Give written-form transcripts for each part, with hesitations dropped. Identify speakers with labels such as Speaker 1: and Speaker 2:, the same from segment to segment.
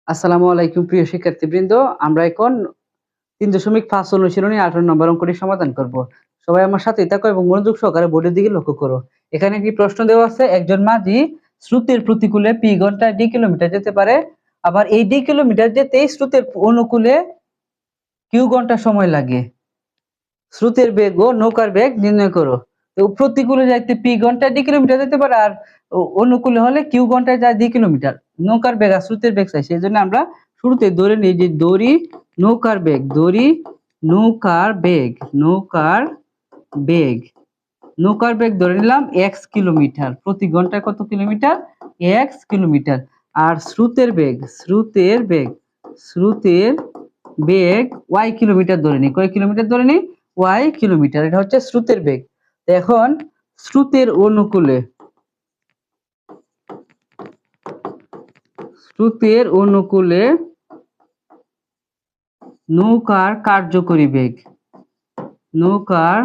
Speaker 1: আসসালামু আলাইকুম প্রিয় শিক্ষার্থীবৃন্দ। আমরা এখন 3.5 অনুশীলনী 18 নম্বর অঙ্কটি সমাধান করব। সবাই আমার সাথেই থাকো এবং মনোযোগ সহকারে বোর্ডের দিকে লক্ষ্য করো। এখানে একটি প্রশ্ন দেওয়া আছে, একজন মাঝি স্রোতের প্রতিকূলে পি ঘন্টায় ডি কিলোমিটার যেতে পারে, আবার এই ডি কিলোমিটার যেতে স্রোতের অনুকূলে কিউ ঘন্টা সময় লাগে। স্রোতের বেগ ও নৌকার বেগ নির্ণয় করো। তো প্রতিকূলে যাইতে পি ঘন্টায় ডি কিলোমিটার যেতে পারে, আর অনুকূলে হলে কিউ ঘন্টায় যায় ডি কিলোমিটার। নৌকার বেগ আর স্রোতের বেগ চাই, সেই জন্য আমরা শুরুতে ধরে নিই যে দড়ি নৌকার বেগ, দড়ি নৌকার বেগ, নৌকার বেগ, নৌকার বেগ ধরে নিলাম এক্স কিলোমিটার, প্রতি ঘন্টায় কত কিলোমিটার? X kilometre. আর স্রোতের বেগ, স্রোতের বেগ, স্রোতের বেগ ওয়াই কিলোমিটার ধরে নিই। কয় কিলোমিটার ধরে নিই? Y kilometre. এটা হচ্ছে স্রোতের বেগ। এখন স্রোতের অনুকূলে, স্রোতের অনুকূলে নৌকার কার্যকরী বেগ, নৌকার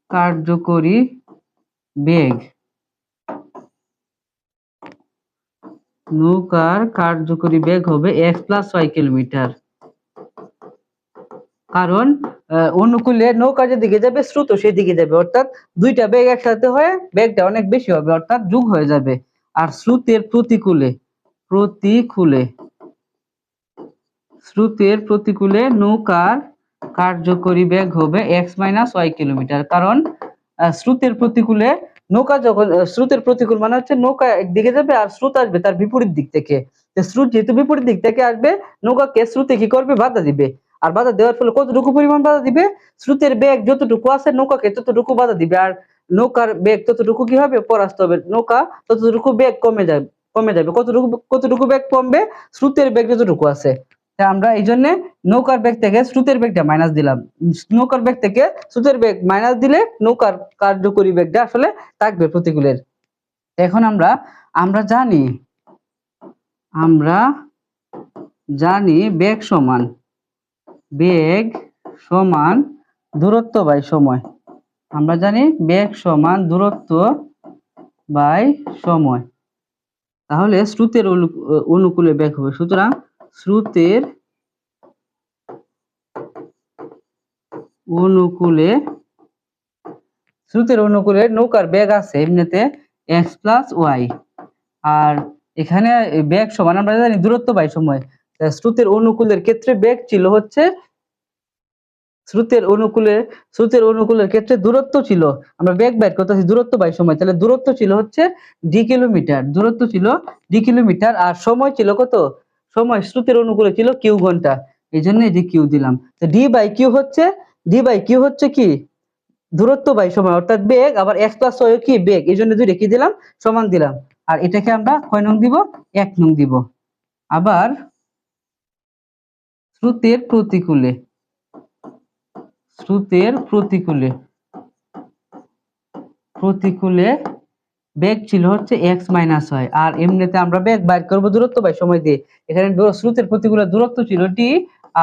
Speaker 1: কার্যকরী বেগ, নৌকার কার্যকরী বেগ হবে এক্স প্লাস ওয়াই কিলোমিটার। কারণ অনুকূলে নৌকা যেদিকে যাবে স্রোত সেদিকে যাবে, অর্থাৎ দুইটা বেগ একসাথে হয়ে বেগটা অনেক বেশি হবে, অর্থাৎ যোগ হয়ে যাবে। আর স্রোতের প্রতিকূলে, প্রতিকূলে, স্রোতের প্রতিকূলে নৌকার কার্যকরী বেগ হবে এক্স মাইনাস ওয়াই কিলোমিটার। কারণ স্রোতের প্রতিকূলে নৌকা যখন, স্রোতের প্রতিকূল মানে হচ্ছে নৌকা একদিকে যাবে আর স্রোত আসবে তার বিপরীত দিক থেকে। স্রোত যেহেতু বিপরীত দিক থেকে আসবে, নৌকাকে স্রোতে কি করবে? বাধা দিবে। আর বাধা দেওয়ার ফলে কতটুকু পরিমাণ বাধা দিবে? স্রোতের বেগ যতটুকু আছে নৌকাকে ততটুকু বাধা দিবে, আর নৌকার বেগ ততটুকু কি হবে? পরাস্ত হবে। নৌকা ততটুকু বেগ কমে যাবে, কমে যাবে। কতটুকু বেগ কমবে? স্রোতের বেগ যতটুকু আছে। আমরা এই জন্য নৌকার বেগ থেকে স্রোতের বেগটা মাইনাস দিলাম। নৌকার বেগ থেকে স্রোতের বেগ মাইনাস দিলে নৌকার কার্যকরী বেগটা আসলে থাকবে প্রতিকূলের। এখন আমরা আমরা জানি আমরা জানি বেগ সমান, বেগ সমান দূরত্ব বাই সময়। আমরা জানি বেগ সমান দূরত্ব বাই সময়। তাহলে স্রোতের অনুকূলে বেগ হবে, সুতরাং স্রোতের অনুকূলে, স্রোতের অনুকূলে নৌকার বেগ আছে এমনিতে এক্স প্লাস ওয়াই, আর এখানে বেগ সমান আমরা জানি দূরত্ব বাই সময়। স্রোতের অনুকূলের ক্ষেত্রে বেগ ছিল হচ্ছে, স্রোতের অনুকূলের ক্ষেত্রে দূরত্ব ছিল, আমরা বেগ বের করতেছি দূরত্ব বাই সময়, তাহলে দূরত্ব ছিল হচ্ছে ডি কিলোমিটার, দূরত্ব ছিল ডি কিলোমিটার, আর সময় ছিল কত? সময় স্রোতের অনুকূলে ছিল কিউ ঘন্টা, এই জন্য এই যে কিউ দিলাম। তো ডি বাই কিউ হচ্ছে, ডি বাই কিউ হচ্ছে কি? দূরত্ব বাই সময়, অর্থাৎ বেগ, আবার এক্স প্লাস ওয়াই কি? বেগ, এই জন্য দুইটা কি দিলাম? সমান দিলাম। আর এটাকে আমরা কয় নং দিব? 1 নং দিব। আবার স্রোতের প্রতিকূলে, স্রোতের প্রতিকূলে, প্রতিকূলে বেগ ছিল হচ্ছে এক্স মাইনাস ওয়াই, আর এমনিতে আমরা বেগ বাইর করবো দূরত্ব বাই সময় দিয়ে। এখানে স্রোতের প্রতিকূলে দূরত্ব ছিল ডি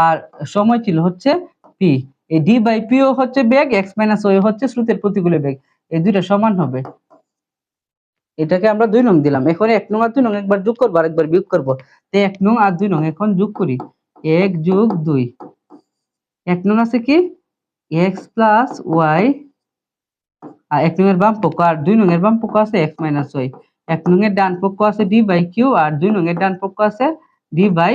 Speaker 1: আর সময় ছিল হচ্ছে পি। এই ডি বাই পি ও হচ্ছে বেগ, এক্স মাইনাস ওয়াই হচ্ছে স্রোতের প্রতিকূলে বেগ, এই দুইটা সমান হবে। এটাকে আমরা 2 নং দিলাম। এখন 1 নং আর 2 নং একবার যোগ করব আর একবার বিয়োগ করব। তো 1 নং আর 2 নং এখন যোগ করি। 1 যোগ 2, 1 নং আছে কি? x প্লাস y, আর 1 নং এর বাম পক্ষ আর 2 নং এর বাম পক্ষ আছে x মাইনাস y। 1 নং এর ডান পক্ষ আছে d বাই q আর 2 নং এর ডান পক্ষ আছে d বাই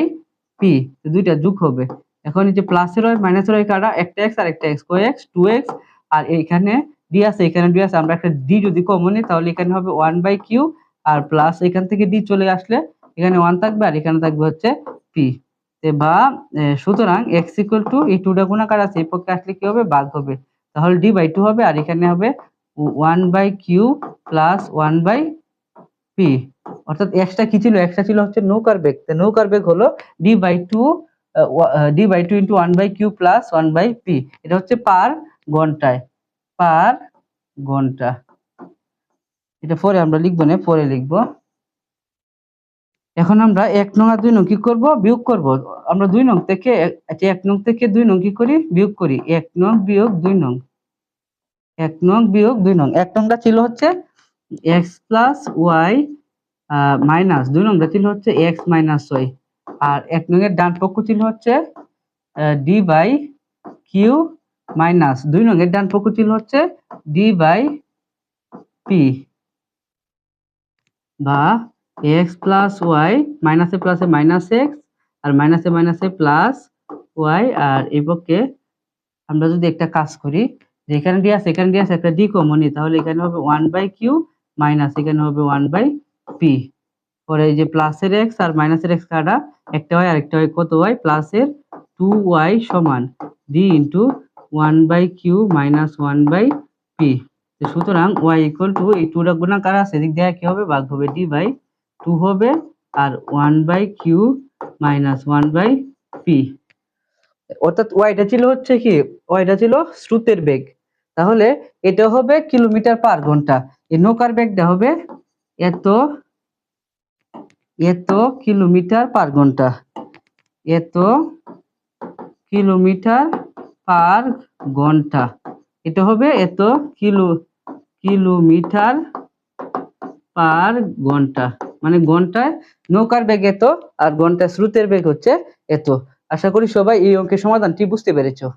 Speaker 1: p, তো দুইটা যোগ হবে। এখন এই যে প্লাসের y মাইনাসের y কাটা, একটা x আর একটা x, কয় x? 2x, আর এইখানে d আছে, এখানে d আছে, আমরা একটা d যদি কমন নিই তাহলে এখানে হবে 1 বাই q, আর প্লাস এখান থেকে d চলে আসলে এখানে 1 থাকবে আর এখানে থাকবে হচ্ছে p। বা সুতরাং x ইকুয়াল টু এই 2টা গুণাকার আছে, এই পক্ষে আসলে কি হবে? ভাগ হবে। তাহলে d বাই 2 হবে, আর এখানে হবে 1 by q plus 1 by p। অর্থাৎ এক্সটা কি ছিল? এক্সটা ছিল হচ্ছে নৌকার বেগ। তো নৌকার বেগ হলো d by 2, d by 2 into 1 by q plus 1 by p। এটা হচ্ছে পার ঘন্টায়, পার ঘন্টা। এটা পরে আমরা লিখবো না, পরে লিখবো। এখন আমরা 1 নং আর 2 নং কি করব? বিয়োগ করব। আমরা 2 নং থেকে, আচ্ছা 1 নং থেকে 2 নং কি করি? বিয়োগ করি। 1 নং বিয়োগ 2 নং, 1 নং বিয়োগ 2 নং। 1 নংটা ছিল হচ্ছে x প্লাস y, মাইনাস 2 নং ছিল হচ্ছে x মাইনাস ওয়াই, আর 1 নং এর ডান পক্ষ ছিল হচ্ছে ডি বাই কিউ মাইনাস 2 নং এর ডান পক্ষ ছিল হচ্ছে ডি বাই পি, বা এক্স প্লাস ওয়াই, মাইনাসে প্লাসে মাইনাস এক্স, আর মাইনাসে মাইনাসে প্লাস ওয়াই। আর এই পক্ষে আমরা যদি একটা কাজ করি, যে এখানে ডি আছে এখানে ডি আছে, একটা ডি কমন নিই, তাহলে এখানে হবে 1 বাই কিউ মাইনাস এখানে হবে 1 বাই পি। পরে এই যে প্লাসের এক্স আর মাইনাসের এক্স কাটা, একটা হয় আরেকটা হয় কত ওয়াই, প্লাসের 2y সমান D into 1 by Q minus 1 by P. সুতরাং y ইকুয়াল টু এই 2 টা গুণাকার আছে, এদিক দিয়ে কি হবে, ভাগ হবে, ডি বাই 2 হবে, আর 1 by Q minus 1 by P. অর্থাৎ ওয়াইটা ছিল হচ্ছে কি, ওয়াইটা ছিল স্রোতের বেগ, তাহলে এটা হবে কিলোমিটার পার ঘন্টা। এই নৌকার বেগটা হবে এত এত কিলোমিটার পার ঘন্টা, এত কিলোমিটার পার ঘন্টা, এটা হবে এত কিলোমিটার পার ঘন্টা, মানে ঘন্টায় নৌকার বেগ এত আর ঘন্টায় স্রোতের বেগ হচ্ছে এত। আশা করি সবাই এই অঙ্কের সমাধানটি বুঝতে পেরেছো।